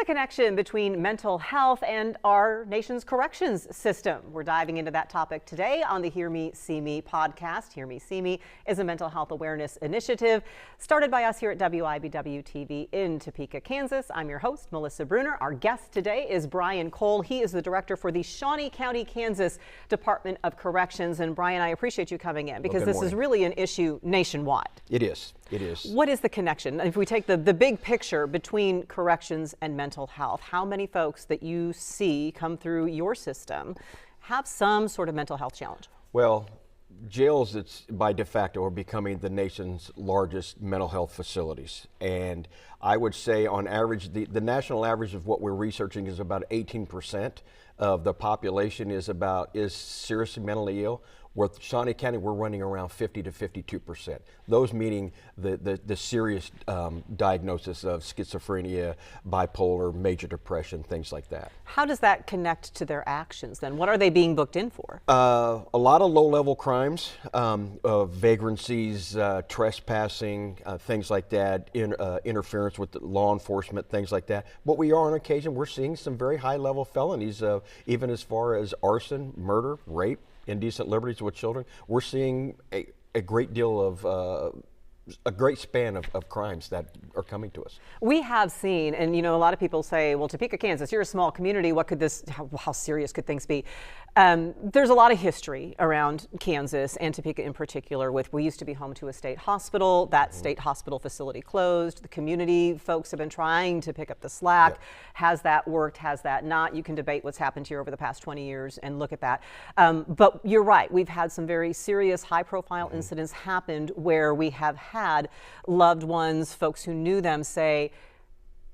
the connection between mental health and our nation's corrections system? We're diving into that topic today on the Hear Me, See Me podcast. Hear Me, See Me is a mental health awareness initiative started by us here at WIBW TV in Topeka, Kansas. I'm your host, Melissa Bruner. Our guest today is Brian Cole. He is the director for the Shawnee County, Kansas Department of Corrections. And Brian, I appreciate you coming in because this is really an issue nationwide. It is. It is. What is the connection? If we take the big picture between corrections and mental health, how many folks that you see come through your system have some sort of mental health challenge? Well, jails, it's by de facto, are becoming the nation's largest mental health facilities. And I would say on average, the national average of what we're researching is about 18% of the population is seriously mentally ill. With Shawnee County, we're running around 50 to 52%. Those meaning the serious diagnosis of schizophrenia, bipolar, major depression, things like that. How does that connect to their actions then? What are they being booked in for? A lot of low-level crimes, vagrancies, trespassing, things like that, interference with law enforcement, things like that. But we are on occasion, we're seeing some very high-level felonies, even as far as arson, murder, rape, indecent liberties with children. We're seeing a great deal of a great span of crimes that are coming to us. We have seen, and you know, a lot of people say, well, Topeka, Kansas, you're a small community. What could this, how serious could things be? There's a lot of history around Kansas and Topeka in particular with, we used to be home to a state hospital. That state hospital facility closed. The community folks have been trying to pick up the slack. Yep. Has that worked? Has that not? You can debate what's happened here over the past 20 years and look at that. But you're right. We've had some very serious, high-profile incidents happened where we have had loved ones, folks who knew them, say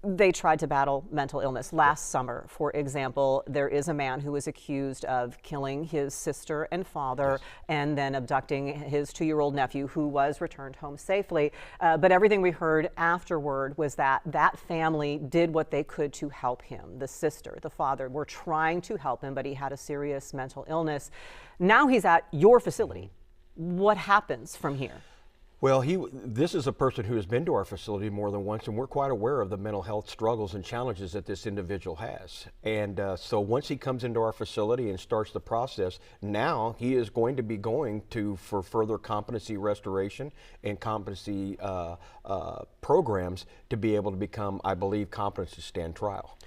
they tried to battle mental illness. Last summer, for example, there is a man who was accused of killing his sister and father and then abducting his 2-year-old nephew who was returned home safely. But everything we heard afterward was that that family did what they could to help him. The sister, the father were trying to help him, but he had a serious mental illness. Now he's at your facility. What happens from here? Well, this is a person who has been to our facility more than once, and we're quite aware of the mental health struggles and challenges that this individual has. And so once he comes into our facility and starts the process, now he is going to be going for further competency restoration and competency programs to be able to become, I believe, competent to stand trial.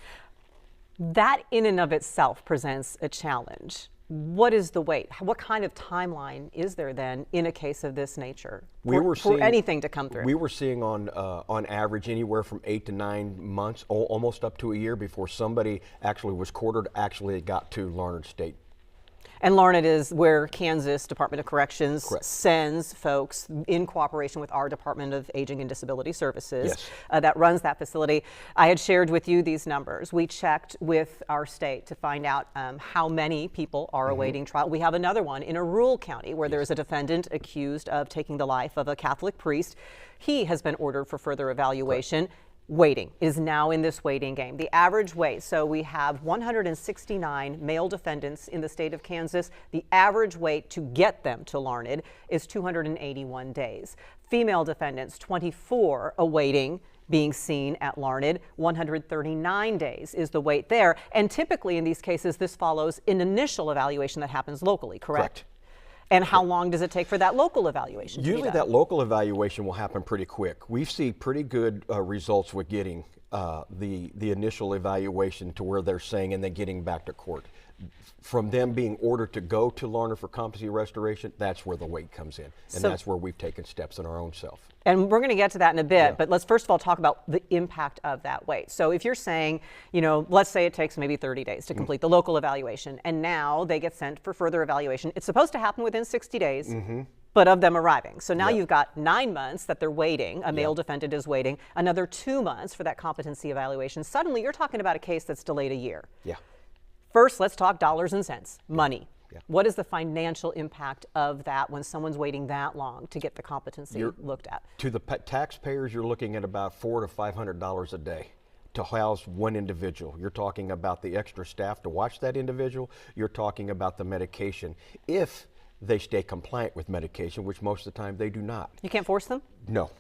That in and of itself presents a challenge. What is the wait? What kind of timeline is there then in a case of this nature for anything to come through? We were seeing on average anywhere from 8 to 9 months, almost up to a year before somebody actually was quartered, actually got to Larned State. And Larned is where Kansas Department of Corrections Correct. Sends folks in cooperation with our Department of Aging and Disability Services Yes. That runs that facility. I had shared with you these numbers. We checked with our state to find out how many people are awaiting trial. We have another one in a rural county where there is a defendant accused of taking the life of a Catholic priest. He has been ordered for further evaluation. Correct. Waiting is now in this waiting game. The average wait, so we have 169 male defendants in the state of Kansas. The average wait to get them to Larned is 281 days. Female defendants, 24 awaiting being seen at Larned. 139 days is the wait there. And typically in these cases, this follows an initial evaluation that happens locally, correct? And how long does it take for that local evaluation to be done? Usually that local evaluation will happen pretty quick. We see pretty good results with getting the initial evaluation to where they're saying and then getting back to court. From them being ordered to go to Larned for competency restoration, that's where the wait comes in. And that's where we've taken steps in our own self. And we're going to get to that in a bit, but let's first of all talk about the impact of that wait. So if you're saying, you know, let's say it takes maybe 30 days to complete the local evaluation, and now they get sent for further evaluation. It's supposed to happen within 60 days. But of them arriving. So now you've got 9 months that they're waiting, a male defendant is waiting, another 2 months for that competency evaluation. Suddenly you're talking about a case that's delayed a year. Yeah. First, let's talk dollars and cents, money. Yeah. What is the financial impact of that when someone's waiting that long to get the competency looked at? To the taxpayers, you're looking at about $400 to $500 a day to house one individual. You're talking about the extra staff to watch that individual. You're talking about the medication. If they stay compliant with medication, which most of the time they do not. You can't force them? No.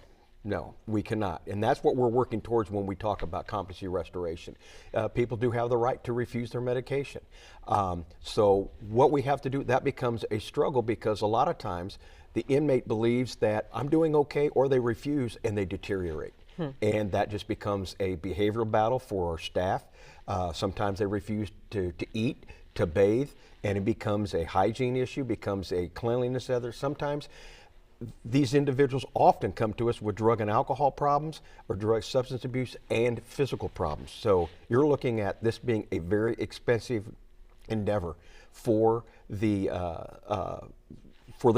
No, we cannot. And that's what we're working towards when we talk about competency restoration. People do have the right to refuse their medication. So what we have to do, that becomes a struggle because a lot of times the inmate believes that I'm doing okay, or they refuse and they deteriorate. And that just becomes a behavioral battle for our staff. Sometimes they refuse to eat, to bathe, and it becomes a hygiene issue, becomes a cleanliness issue. Sometimes these individuals often come to us with drug and alcohol problems or drug substance abuse and physical problems. So you're looking at this being a very expensive endeavor for the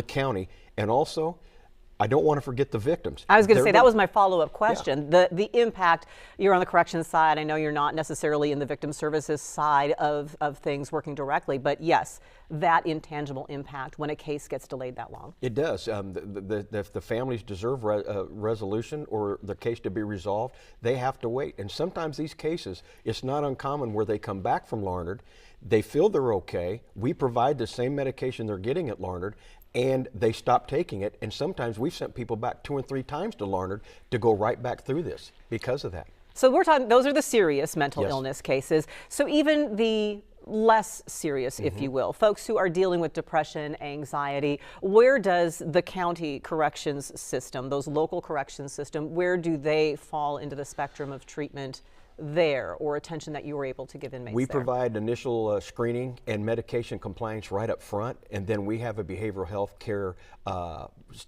county, and also I don't want to forget the victims. I was going to say, that was my follow-up question. Yeah. The impact, you're on the corrections side. I know you're not necessarily in the victim services side of things working directly, but yes, that intangible impact when a case gets delayed that long. It does. If the families deserve resolution or the case to be resolved, they have to wait. And sometimes these cases, it's not uncommon where they come back from Larned, they feel they're okay, we provide the same medication they're getting at Larned, and they stop taking it. And sometimes we've sent people back 2 and 3 times to Larned to go right back through this because of that. So we're talking, those are the serious mental illness cases. So even the less serious, if you will, folks who are dealing with depression, anxiety, where does the county corrections system, those local corrections system, where do they fall into the spectrum of treatment there, or attention that you were able to give inmates? We provide initial screening and medication compliance right up front, and then we have a behavioral health care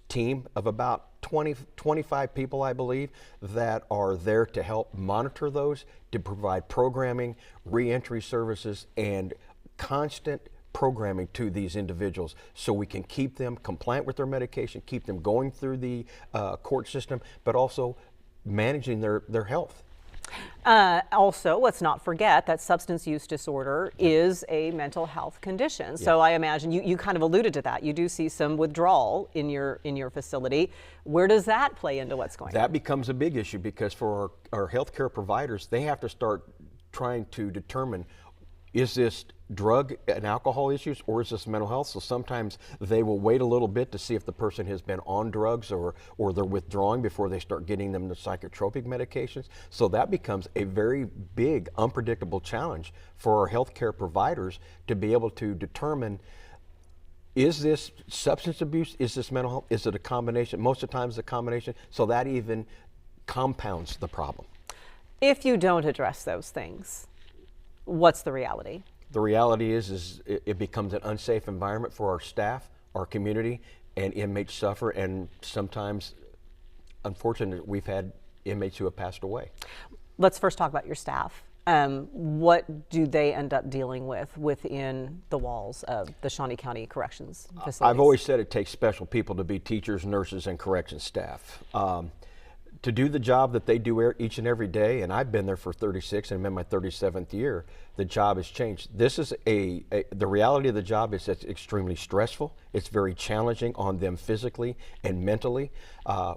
team of about 25 people, I believe, that are there to help monitor those, to provide programming, reentry services, and constant programming to these individuals so we can keep them compliant with their medication, keep them going through the court system, but also managing their health. Also, let's not forget that substance use disorder is a mental health condition. So I imagine you kind of alluded to that. You do see some withdrawal in your facility. Where does that play into what's going on? That becomes a big issue because for our healthcare providers, they have to start trying to determine, is this drug and alcohol issues or is this mental health? So sometimes they will wait a little bit to see if the person has been on drugs or they're withdrawing before they start getting them the psychotropic medications. So that becomes a very big, unpredictable challenge for our healthcare providers to be able to determine, is this substance abuse? Is this mental health? Is it a combination? Most of the time it's a combination. So that even compounds the problem. If you don't address those things, what's the reality? The reality is it becomes an unsafe environment for our staff, our community, and inmates suffer. And sometimes, unfortunately, we've had inmates who have passed away. Let's first talk about your staff. What do they end up dealing with within the walls of the Shawnee County Corrections facilities? I've always said it takes special people to be teachers, nurses, and corrections staff. To do the job that they do each and every day, and I've been there for 36 and I'm in my 37th year, the job has changed. This is the reality of the job is it's extremely stressful. It's very challenging on them physically and mentally.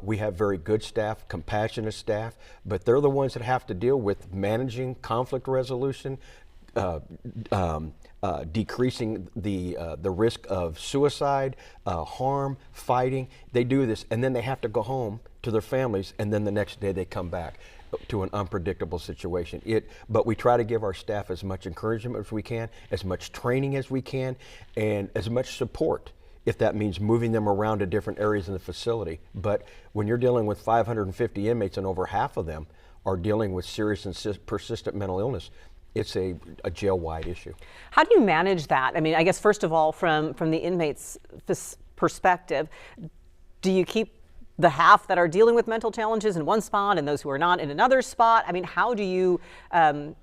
We have very good staff, compassionate staff, but they're the ones that have to deal with managing conflict resolution, decreasing the risk of suicide, harm, fighting. They do this, and then they have to go home to their families, and then the next day they come back to an unpredictable situation. But we try to give our staff as much encouragement as we can, as much training as we can, and as much support, if that means moving them around to different areas in the facility. But when you're dealing with 550 inmates and over half of them are dealing with serious and persistent mental illness, it's a jail-wide issue. How do you manage that? I mean, I guess first of all, from the inmate's perspective, do you keep the half that are dealing with mental challenges in one spot and those who are not in another spot? I mean, how do you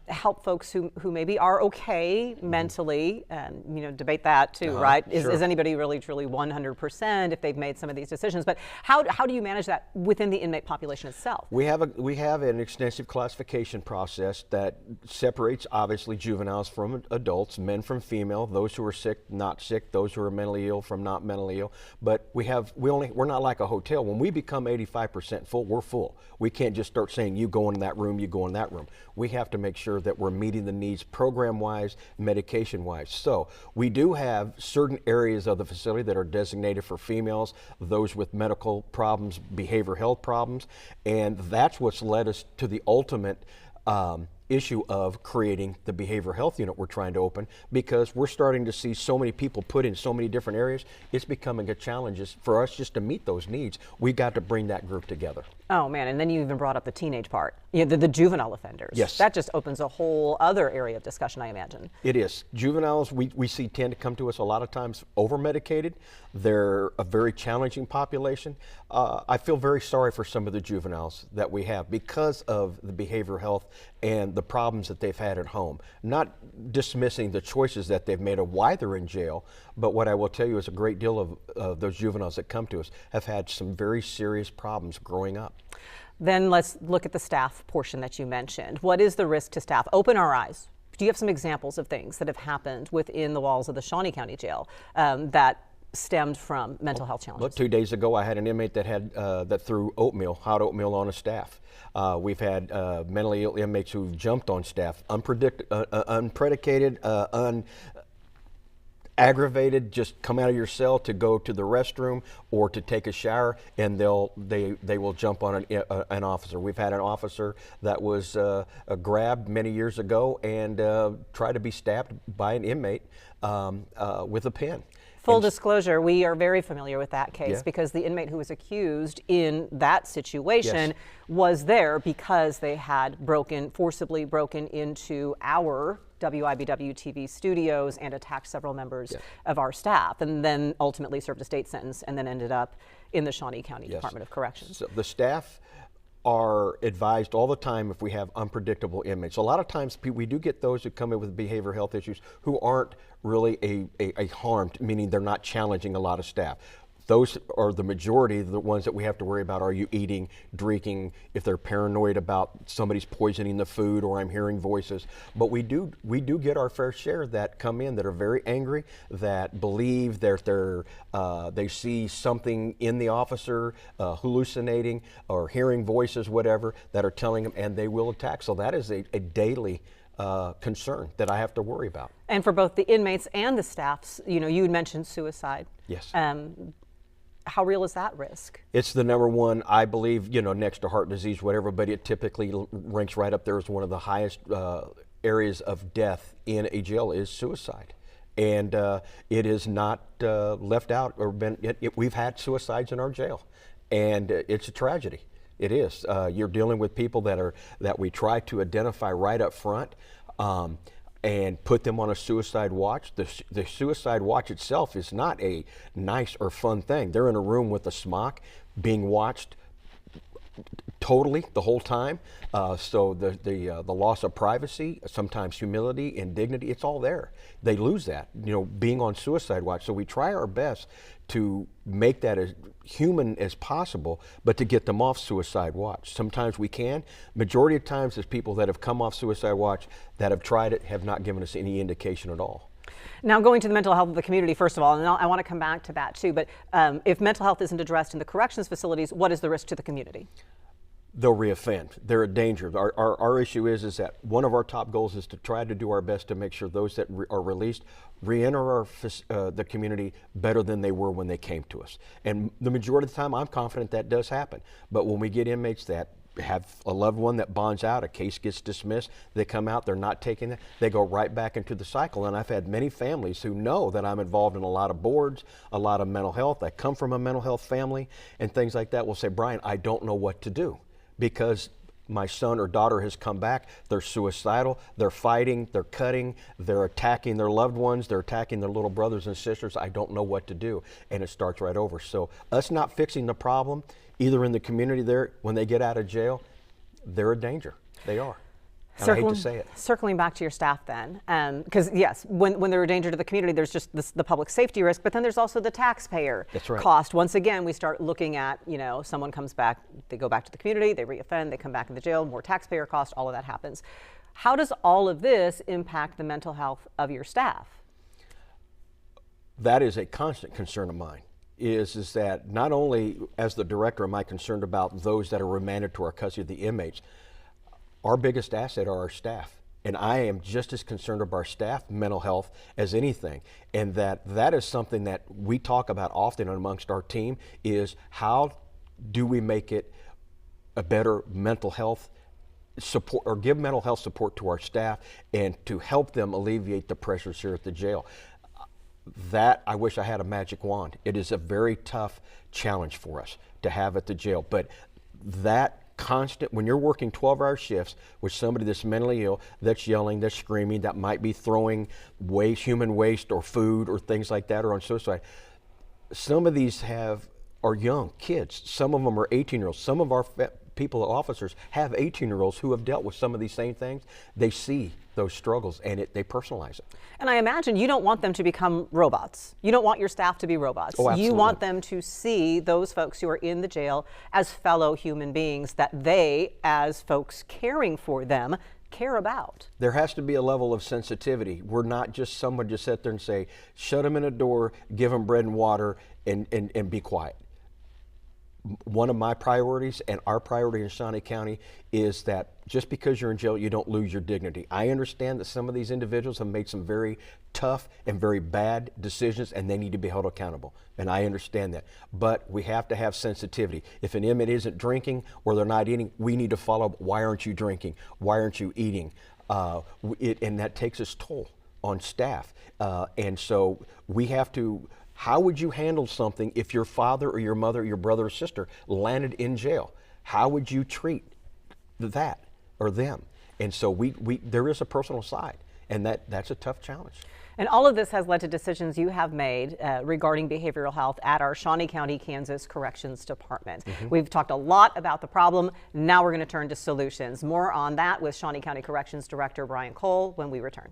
help folks who maybe are okay mentally, and debate that too, right? Is anybody really truly 100% if they've made some of these decisions? But how do you manage that within the inmate population itself? We have an extensive classification process that separates obviously juveniles from adults, men from female, those who are sick, not sick, those who are mentally ill from not mentally ill. But we're not like a hotel. When we become 85% full, we're full. We can't just start saying, you go in that room, you go in that room. We have to make sure sure that we're meeting the needs program-wise, medication-wise. So we do have certain areas of the facility that are designated for females, those with medical problems, behavioral health problems, and that's what's led us to the ultimate issue of creating the behavioral health unit we're trying to open, because we're starting to see so many people put in so many different areas. It's becoming a challenge for us just to meet those needs. We got to bring that group together. Oh man, and then you even brought up the teenage part, the juvenile offenders. Yes. That just opens a whole other area of discussion, I imagine. It is. Juveniles, we see tend to come to us a lot of times over-medicated. They're a very challenging population. I feel very sorry for some of the juveniles that we have because of the behavioral health and the problems that they've had at home. Not dismissing the choices that they've made of why they're in jail, but what I will tell you is a great deal of those juveniles that come to us have had some very serious problems growing up. Then let's look at the staff portion that you mentioned. What is the risk to staff? Open our eyes. Do you have some examples of things that have happened within the walls of the Shawnee County Jail that stemmed from mental health challenges? Look, 2 days ago I had an inmate that had that threw hot oatmeal on a staff. We've had mentally ill inmates who've jumped on staff, unpredicated, aggravated, just come out of your cell to go to the restroom or to take a shower, and they will jump on an officer. We've had an officer that was grabbed many years ago and tried to be stabbed by an inmate with a pen. Full disclosure, we are very familiar with that case, Yeah. because the inmate who was accused in that situation Yes. was there because they had forcibly broken into our WIBW TV studios and attacked several members Yes. of our staff, and then ultimately served a state sentence and then ended up in the Shawnee County Yes. Department of Corrections. So the staff are advised all the time if we have unpredictable inmates. A lot of times we do get those who come in with behavioral health issues who aren't really a harmed, meaning they're not challenging a lot of staff. Those are the majority of the ones that we have to worry about. Are you eating, drinking, if they're paranoid about somebody's poisoning the food or I'm hearing voices. But we do get our fair share that come in that are very angry, that believe they see something in the officer, hallucinating or hearing voices, whatever, that are telling them, and they will attack. So that is a daily concern that I have to worry about. And for both the inmates and the staffs, you had mentioned suicide. Yes. How real is that risk? It's the number one, I believe, next to heart disease, whatever, but it typically ranks right up there as one of the highest areas of death in a jail is suicide. And it is not left out or we've had suicides in our jail, and it's a tragedy. It is. You're dealing with people that we try to identify right up front. And put them on a suicide watch. The suicide watch itself is not a nice or fun thing. They're in a room with a smock being watched totally the whole time. So the loss of privacy, sometimes humility and dignity, it's all there. They lose that, being on suicide watch. So we try our best to make that as human as possible, but to get them off suicide watch. Sometimes we can. Majority of times, there's people that have come off suicide watch that have tried it, have not given us any indication at all. Now, going to the mental health of the community, first of all, and I want to come back to that too, but if mental health isn't addressed in the corrections facilities, what is the risk to the community? They'll reoffend. They're a danger. Our issue is that one of our top goals is to try to do our best to make sure those that are released re-enter the community better than they were when they came to us. And the majority of the time, I'm confident that does happen. But when we get inmates that have a loved one that bonds out, a case gets dismissed, they come out, they're not taking it, they go right back into the cycle. And I've had many families who know that I'm involved in a lot of boards, a lot of mental health. I come from a mental health family and things like that will say, Brian, I don't know what to do, because my son or daughter has come back, they're suicidal, they're fighting, they're cutting, they're attacking their loved ones, they're attacking their little brothers and sisters. I don't know what to do. And it starts right over. So us not fixing the problem, either in the community there, when they get out of jail, they're a danger. They are. And I hate to say it. Circling back to your staff then, because yes, when they're a danger to the community, there's just the public safety risk, but then there's also the taxpayer cost. Once again, we start looking at, someone comes back, they go back to the community, they reoffend, they come back in the jail, more taxpayer cost, all of that happens. How does all of this impact the mental health of your staff? That is a constant concern of mine. Is that not only as the director am I concerned about those that are remanded to our custody of the inmates, our biggest asset are our staff. And I am just as concerned about our staff mental health as anything. And that is something that we talk about often amongst our team, is how do we make it a better mental health support, or give mental health support to our staff and to help them alleviate the pressures here at the jail. That, I wish I had a magic wand. It is a very tough challenge for us to have at the jail, but that constant, when you're working 12-hour shifts with somebody that's mentally ill, that's yelling, that's screaming, that might be throwing waste, human waste or food or things like that, or on suicide. Some of these are young kids. Some of them are 18-year-olds. Some of our officers have 18-year-olds who have dealt with some of these same things. They see those struggles and they personalize it. And I imagine you don't want them to become robots. You don't want your staff to be robots. Oh, absolutely. You want them to see those folks who are in the jail as fellow human beings that they, as folks caring for them, care about. There has to be a level of sensitivity. We're not just someone just sit there and say, shut them in a door, give them bread and water, and be quiet. One of my priorities and our priority in Shawnee County is that just because you're in jail, you don't lose your dignity. I understand that some of these individuals have made some very tough and very bad decisions, and they need to be held accountable. And I understand that. But we have to have sensitivity. If an inmate isn't drinking or they're not eating, we need to follow up. Why aren't you drinking? Why aren't you eating? And that takes its toll on staff. And so we have to. How would you handle something if your father or your mother or your brother or sister landed in jail? How would you treat that or them? And so there is a personal side, and that's a tough challenge. And all of this has led to decisions you have made regarding behavioral health at our Shawnee County, Kansas Corrections Department. We've talked a lot about the problem. Now we're going to turn to solutions. More on that with Shawnee County Corrections Director Brian Cole when we return.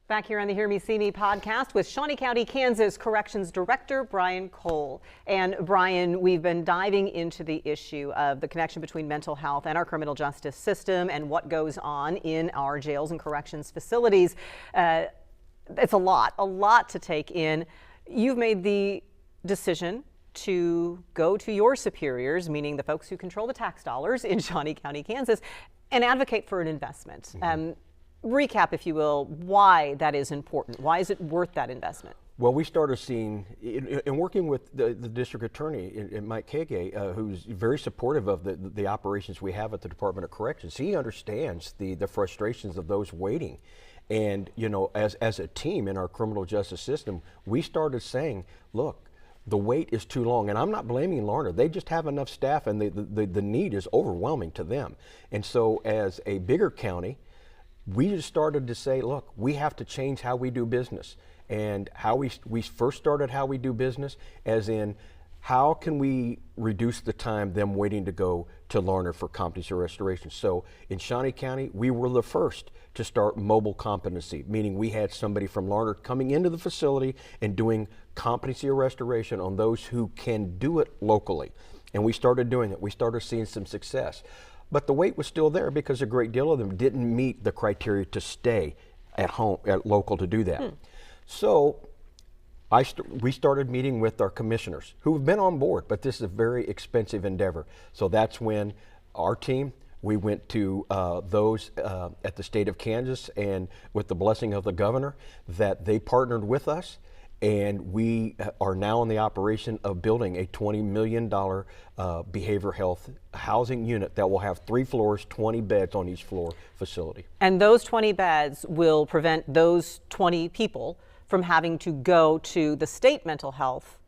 Back here on the Hear Me, See Me podcast with Shawnee County, Kansas Corrections Director Brian Cole. And Brian, we've been diving into the issue of the connection between mental health and our criminal justice system and what goes on in our jails and corrections facilities. It's a lot to take in. You've made the decision to go to your superiors, meaning the folks who control the tax dollars in Shawnee County, Kansas, and advocate for an investment. Recap, if you will, why that is important. Why is it worth that investment? Well, we started seeing, in working with the district attorney, Mike Kage, who's very supportive of the operations we have at the Department of Corrections. He understands the frustrations of those waiting. And, you know, as a team in our criminal justice system, we started saying, look, the wait is too long. And I'm not blaming Larner. They just have enough staff, and the need is overwhelming to them. And so as a bigger county, we just started to say, look, we have to change how we do business. And how we first started how we do business, as in, how can we reduce the time them waiting to go to Larner for competency restoration? So in Shawnee County, we were the first to start mobile competency, meaning we had somebody from Larner coming into the facility and doing competency restoration on those who can do it locally. And we started doing it. We started seeing some success. but the wait was still there because a great deal of them didn't meet the criteria to stay at home, at local to do that. So we started meeting with our commissioners who have been on board, but this is a very expensive endeavor. So that's when our team, we went to those at the state of Kansas, and with the blessing of the governor, that they partnered with us. And we are now in the operation of building a $20 million behavioral health housing unit that will have 3 floors, 20 beds on each floor facility. And those 20 beds will prevent those 20 people from having to go to the state mental health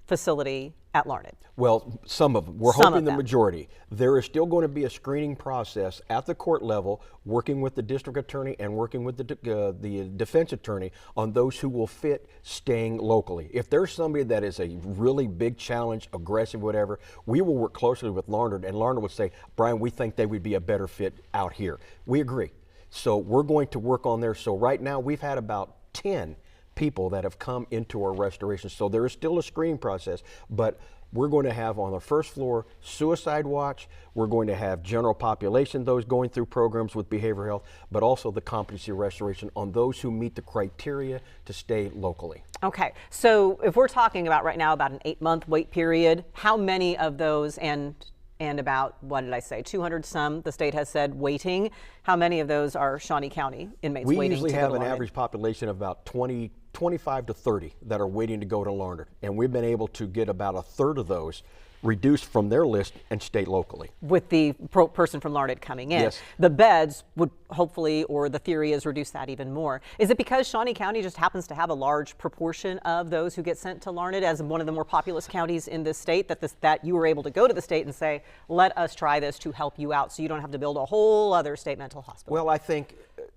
facility at Larned. Well, some of them. We're hoping the majority. There is still going to be a screening process at the court level, working with the district attorney and working with the defense attorney on those who will fit staying locally. If there's somebody that is a really big challenge, aggressive, whatever, we will work closely with Larned, and Larned would say, Brian, we think they would be a better fit out here. We agree. So we're going to work on there. So right now we've had about 10 people that have come into our restoration. So there is still a screening process, but we're going to have on the first floor suicide watch. We're going to have general population, those going through programs with behavioral health, but also the competency restoration on those who meet the criteria to stay locally. Okay, so if we're talking about right now about an 8-month wait period, how many of those, and about, what did I say, 200 some, the state has said waiting, how many of those are Shawnee County inmates waiting to go to Larned? We usually have an average population of about 25 to 30 that are waiting to go to Larned, and we've been able to get about a third of those reduced from their list and stay locally. With the person from Larned coming in. Yes. The beds would hopefully, or the theory is, reduce that even more. Is it because Shawnee County just happens to have a large proportion of those who get sent to Larned as one of the more populous counties in this state, that you were able to go to the state and say, let us try this to help you out so you don't have to build a whole other state mental hospital? Well, I think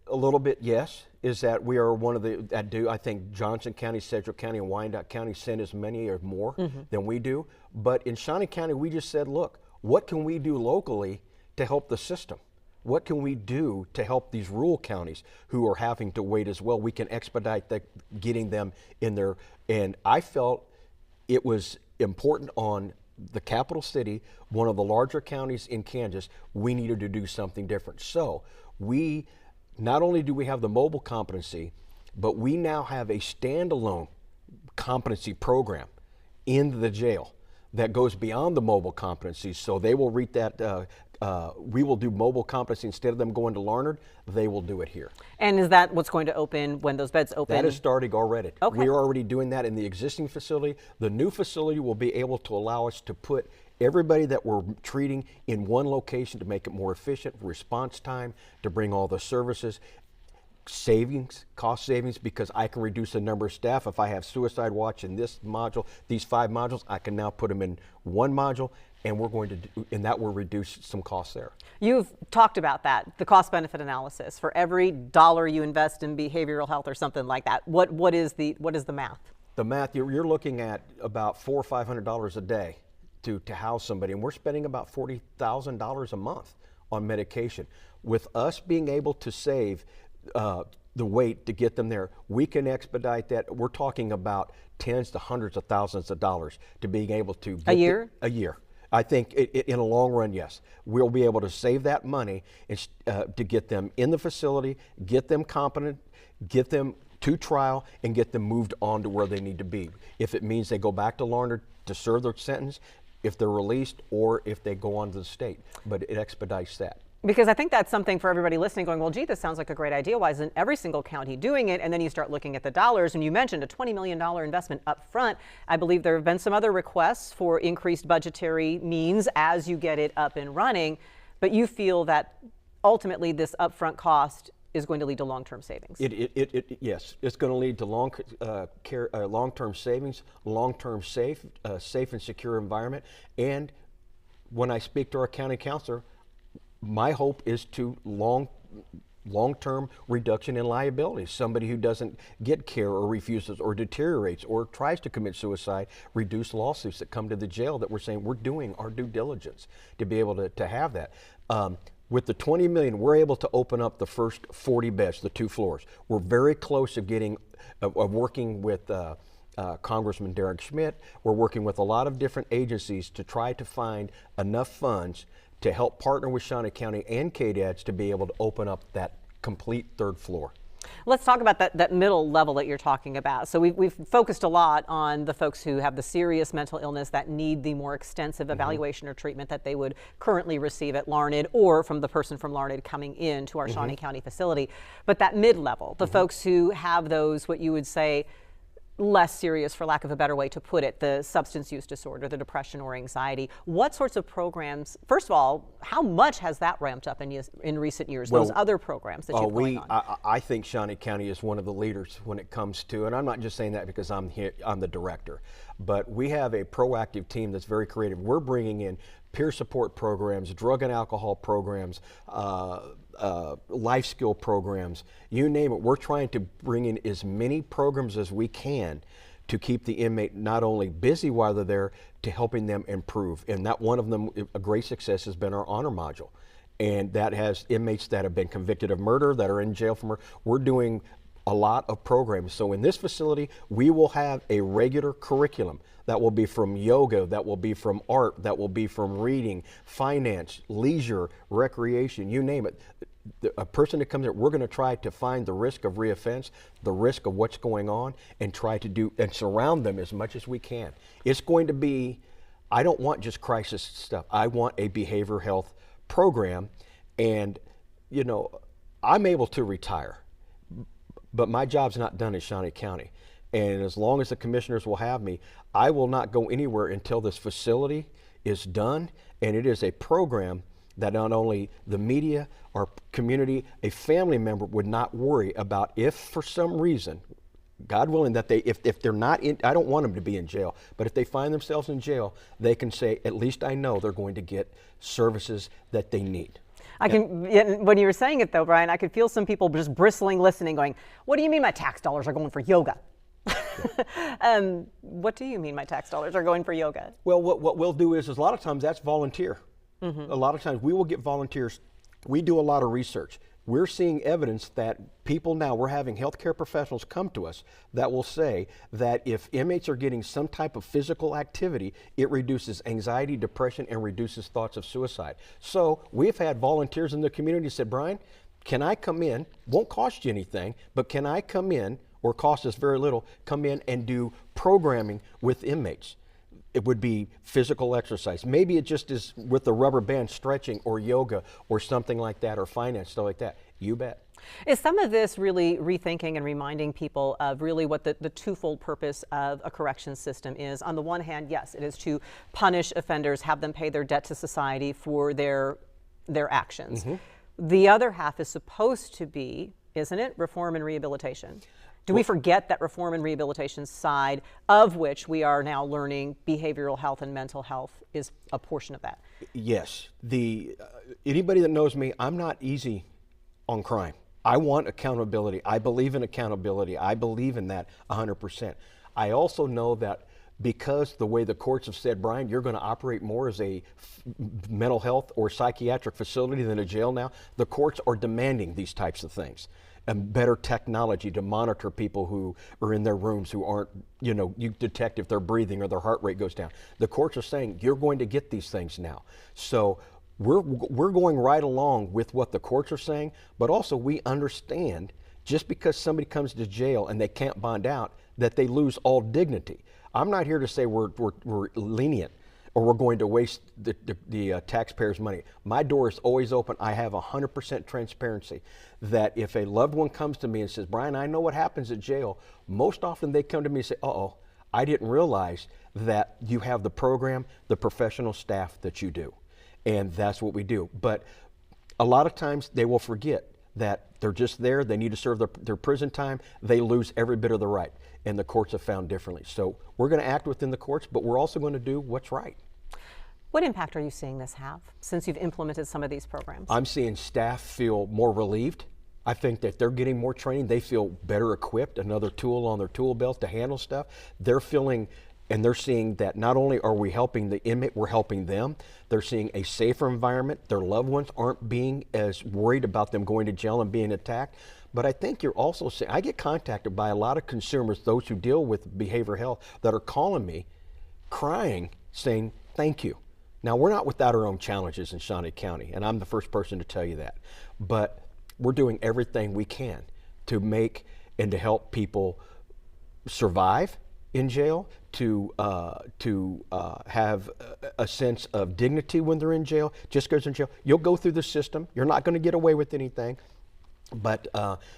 a little bit, yes, is that we are one of the that do. I think Johnson County, Sedgwick County, and Wyandotte County send as many or more than we do. But in Shawnee County, we just said, look, what can we do locally to help the system? What can we do to help these rural counties who are having to wait as well? We can expedite getting them in there. And I felt it was important on the capital city, one of the larger counties in Kansas, we needed to do something different. So we, not only do we have the mobile competency, but we now have a standalone competency program in the jail that goes beyond the mobile competency. So they will read that, we will do mobile competency instead of them going to Larned, they will do it here. And is that what's going to open when those beds open? That is starting already. Okay. We are already doing that in the existing facility. The new facility will be able to allow us to put everybody that we're treating in one location to make it more efficient, response time, to bring all the services. Savings, cost savings, because I can reduce the number of staff. If I have suicide watch in this module, these 5 modules, I can now put them in one module, and we're going to do, and that will reduce some costs there. You've talked about that, the cost benefit analysis. For every dollar you invest in behavioral health or something like that, what is the math? The math, you're looking at about $400 or $500 a day to house somebody, and we're spending about $40,000 a month on medication. With us being able to save the wait to get them there, we can expedite that. We're talking about tens to hundreds of thousands of dollars to being able to get a year. A year. I think in a long run, yes, we'll be able to save that money to get them in the facility, get them competent, get them to trial, and get them moved on to where they need to be. If it means they go back to Larned to serve their sentence, if they're released, or if they go on to the state, but it expedites that. Because I think that's something for everybody listening going, well, gee, this sounds like a great idea. Why isn't every single county doing it? And then you start looking at the dollars, and you mentioned a $20 million investment up front. I believe there have been some other requests for increased budgetary means as you get it up and running, but you feel that ultimately this upfront cost is going to lead to long-term savings. Yes, it's going to lead to long-term savings, long-term safe and secure environment. And when I speak to our county counselor, my hope is to long-term reduction in liability. Somebody who doesn't get care or refuses or deteriorates or tries to commit suicide, reduce lawsuits that come to the jail, that we're saying we're doing our due diligence to be able to have that. With the $20 million, we're able to open up the first 40 beds, the 2 floors. We're very close of working with Congressman Derek Schmidt. We're working with a lot of different agencies to try to find enough funds to help partner with Shawnee County and KDADS to be able to open up that complete third floor. Let's talk about that middle level that you're talking about. So we've focused a lot on the folks who have the serious mental illness that need the more extensive evaluation or treatment that they would currently receive at Larned, or from the person from Larned coming in to our Shawnee County facility. But that mid-level, the folks who have those, what you would say, less serious, for lack of a better way to put it, the substance use disorder, the depression or anxiety. What sorts of programs, first of all, how much has that ramped up in recent years, those other programs that you've going on? I think Shawnee County is one of the leaders when it comes to, and I'm not just saying that because I'm here, I'm the director, but we have a proactive team that's very creative. We're bringing in peer support programs, drug and alcohol programs, life skill programs, you name it. We're trying to bring in as many programs as we can to keep the inmate not only busy while they're there, to helping them improve. And that one of them, a great success, has been our honor module. And that has inmates that have been convicted of murder, that are in jail for murder. We're doing a lot of programs. So in this facility, we will have a regular curriculum that will be from yoga, that will be from art, that will be from reading, finance, leisure, recreation, you name it. A person that comes here, we're going to try to find the risk of reoffense, the risk of what's going on, and try to do and surround them as much as we can. It's going to be, I don't want just crisis stuff. I want a behavioral health program. And, you know, I'm able to retire, but my job's not done in Shawnee County. And as long as the commissioners will have me, I will not go anywhere until this facility is done. And it is a program that not only the media, our community, a family member would not worry about if for some reason, God willing, that if they're not in, I don't want them to be in jail, but if they find themselves in jail, they can say, at least I know they're going to get services that they need. I can, when you were saying it though, Brian, I could feel some people just bristling, listening, going, what do you mean my tax dollars are going for yoga? What do you mean my tax dollars are going for yoga? Well, what we'll do is a lot of times that's volunteer. A lot of times we will get volunteers. We do a lot of research. We're seeing evidence that people now, we're having healthcare professionals come to us that will say that if inmates are getting some type of physical activity, it reduces anxiety, depression, and reduces thoughts of suicide. So we've had volunteers in the community said, Brian, can I come in, won't cost you anything, but can I come in, or cost us very little, come in and do programming with inmates? It would be physical exercise. Maybe it just is with the rubber band, stretching or yoga or something like that, or finance, stuff like that. You bet. Is some of this really rethinking and reminding people of really what the twofold purpose of a corrections system is? On the one hand, yes, it is to punish offenders, have them pay their debt to society for their actions. The other half is supposed to be, isn't it, reform and rehabilitation? Do we forget that reform and rehabilitation side, of which we are now learning behavioral health and mental health, is a portion of that? Yes. Anybody that knows me, I'm not easy on crime. I want accountability. I believe in accountability. I believe in that 100%. I also know that because the way the courts have said, Brian, you're going to operate more as a mental health or psychiatric facility than a jail now, the courts are demanding these types of things. And better technology to monitor people who are in their rooms who aren't, you know, you detect if they're breathing or their heart rate goes down. The courts are saying you're going to get these things now. So we're going right along with what the courts are saying, but also we understand just because somebody comes to jail and they can't bond out, that they lose all dignity. I'm not here to say we're lenient or we're going to waste the taxpayers' money. My door is always open. I have 100% transparency that if a loved one comes to me and says, Brian, I know what happens at jail, most often they come to me and say, uh-oh, I didn't realize that you have the program, the professional staff that you do. And that's what we do. But a lot of times they will forget that they're just there, they need to serve their prison time, they lose every bit of the right. And the courts have found differently. So we're going to act within the courts, but we're also going to do what's right. What impact are you seeing this have since you've implemented some of these programs? I'm seeing staff feel more relieved. I think that they're getting more training. They feel better equipped, another tool on their tool belt to handle stuff. They're feeling, and they're seeing that not only are we helping the inmate, we're helping them. They're seeing a safer environment. Their loved ones aren't being as worried about them going to jail and being attacked. But I think you're also seeing, I get contacted by a lot of consumers, those who deal with behavioral health, that are calling me, crying, saying, thank you. Now, we're not without our own challenges in Shawnee County, and I'm the first person to tell you that. But we're doing everything we can to make and to help people survive in jail, to have a sense of dignity when they're in jail. Just because they're in jail, you'll go through the system. You're not going to get away with anything. But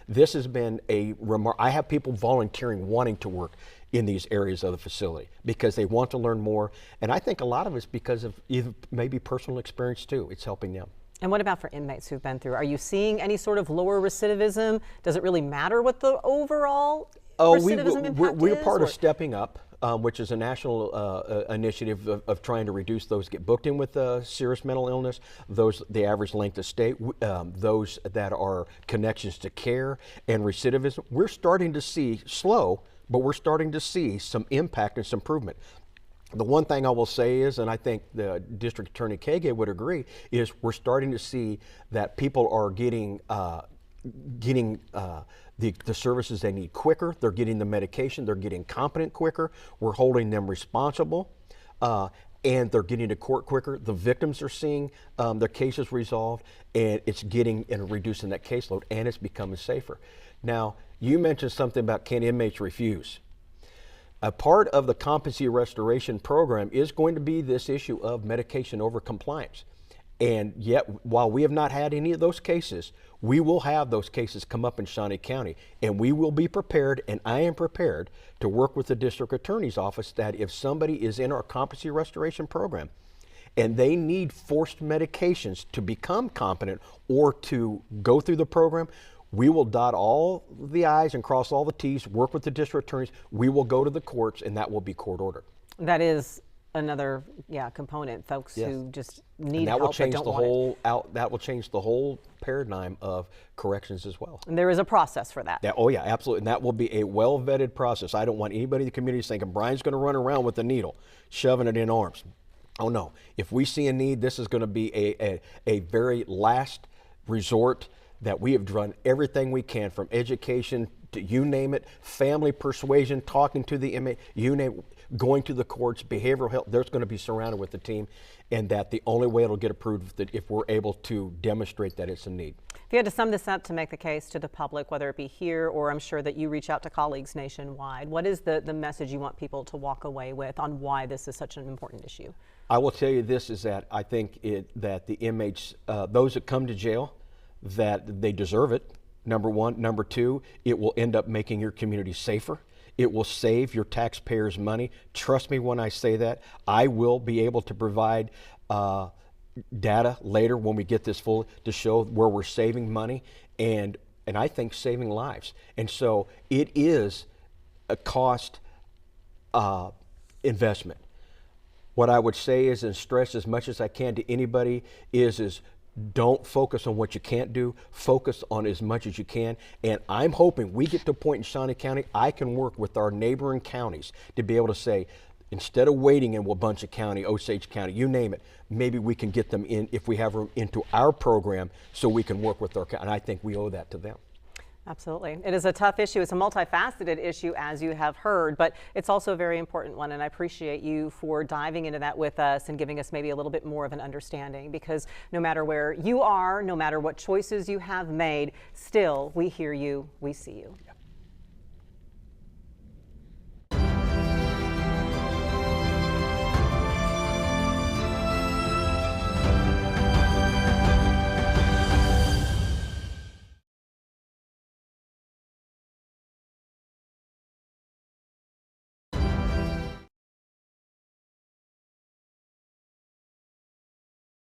this has been I have people volunteering, wanting to work in these areas of the facility because they want to learn more. And I think a lot of it's because of either maybe personal experience too. It's helping them. And what about for inmates who've been through? Are you seeing any sort of lower recidivism? Does it really matter what the overall recidivism impact is? We're part of Stepping Up, which is a national initiative of trying to reduce those get booked in with serious mental illness, the average length of stay, those that are connections to care and recidivism. We're starting to see, slow, but we're starting to see some impact and some improvement. The one thing I will say is, and I think the District Attorney Kage would agree, is we're starting to see that people are getting the services they need quicker. They're getting the medication. They're getting competent quicker. We're holding them responsible, and they're getting to court quicker. The victims are seeing their cases resolved, and it's getting and reducing that caseload, and it's becoming safer. Now, you mentioned something about can inmates refuse. A part of the competency restoration program is going to be this issue of medication over compliance. And yet, while we have not had any of those cases, we will have those cases come up in Shawnee County, and we will be prepared, and I am prepared to work with the District Attorney's Office that if somebody is in our competency restoration program and they need forced medications to become competent or to go through the program, we will dot all the I's and cross all the T's, work with the district attorneys. We will go to the courts, and that will be court ordered. That is another component, folks who just need help but don't want it. That will change the whole paradigm of corrections as well. And there is a process for that. Oh yeah, absolutely. And that will be a well-vetted process. I don't want anybody in the community thinking Brian's going to run around with a needle, shoving it in arms. Oh no. If we see a need, this is going to be a very last resort that we have done everything we can, from education to you name it, family persuasion, talking to the inmate, you name it, going to the courts, behavioral health. There's going to be surrounded with the team, and that the only way it'll get approved is that if we're able to demonstrate that it's a need. If you had to sum this up to make the case to the public, whether it be here or I'm sure that you reach out to colleagues nationwide, what is the message you want people to walk away with on why this is such an important issue? I will tell you this, is that I think that the inmates, those that come to jail, that they deserve it, number one. Number two, it will end up making your community safer. It will save your taxpayers money. Trust me when I say that. I will be able to provide data later when we get this full to show where we're saving money and I think saving lives. And so it is a cost investment. What I would say is, and stress as much as I can to anybody, is don't focus on what you can't do. Focus on as much as you can. And I'm hoping we get to a point in Shawnee County, I can work with our neighboring counties to be able to say, instead of waiting in Wabunsee County, Osage County, you name it, maybe we can get them in, if we have room, into our program so we can work with our county. And I think we owe that to them. Absolutely. It is a tough issue. It's a multifaceted issue, as you have heard, but it's also a very important one. And I appreciate you for diving into that with us and giving us maybe a little bit more of an understanding, because no matter where you are, no matter what choices you have made, still we hear you, we see you.